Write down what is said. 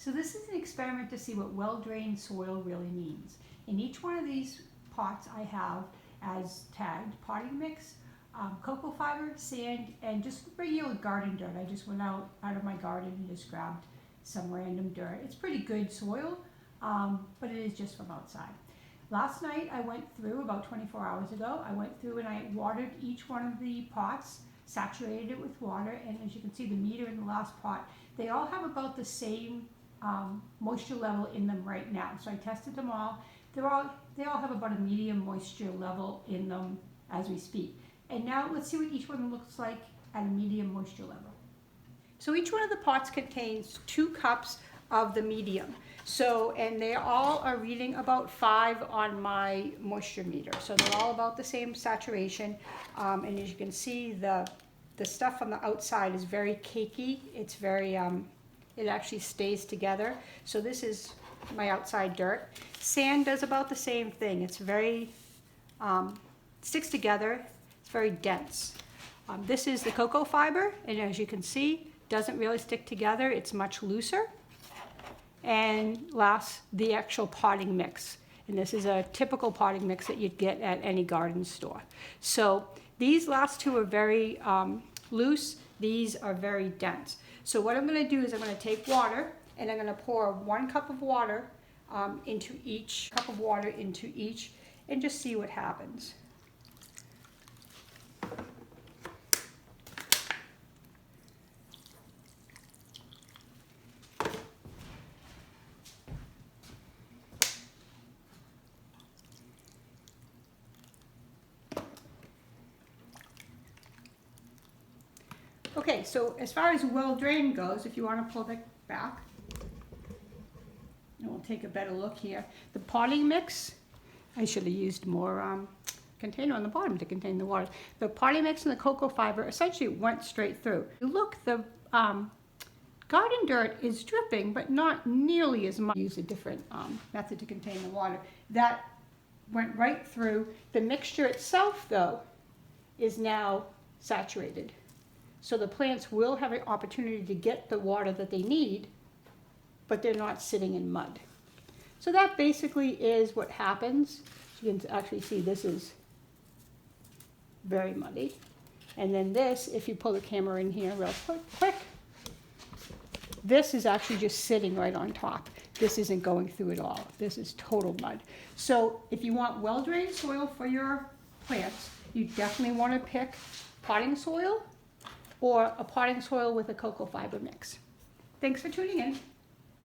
So this is an experiment to see what well-drained soil really means. In each one of these pots I have as tagged potting mix, cocoa fiber, sand, and just regular garden dirt. I just went out of my garden and just grabbed some random dirt. It's pretty good soil, but it is just from outside. Last night I went through, about 24 hours ago, I went through and I watered each one of the pots, saturated it with water, and as you can see the meter in the last pot, they all have about the same moisture level in them right now. So I tested them all. They all have about a medium moisture level in them as we speak. And now let's see what each one looks like at a medium moisture level. So each one of the pots contains 2 cups of the medium. So, and they all are reading about 5 on my moisture meter. So they're all about the same saturation. And as you can see, the stuff on the outside is very cakey. It's very, it actually stays together. So this is my outside dirt. Sand does about the same thing. It's very, sticks together. It's very dense. This is the cocoa fiber, and as you can see, doesn't really stick together. It's much looser. And last, the actual potting mix. And this is a typical potting mix that you'd get at any garden store. So these last 2 are very loose. These are very dense. So what I'm going to do is I'm going to take water and I'm going to pour 1 cup of water into each, and just see what happens. Okay, so as far as well drained goes, if you want to pull that back, and we'll take a better look here. The potting mix, I should have used more container on the bottom to contain the water. The potting mix and the cocoa fiber essentially went straight through. Look, the garden dirt is dripping, but not nearly as much. Use a different method to contain the water. That went right through. The mixture itself, though, is now saturated. So the plants will have an opportunity to get the water that they need, but they're not sitting in mud. So that basically is what happens. You can actually see this is very muddy. And then this, if you pull the camera in here real quick, this is actually just sitting right on top. This isn't going through at all. This is total mud. So if you want well-drained soil for your plants, you definitely want to pick potting soil or a potting soil with a cocoa fiber mix. Thanks for tuning in.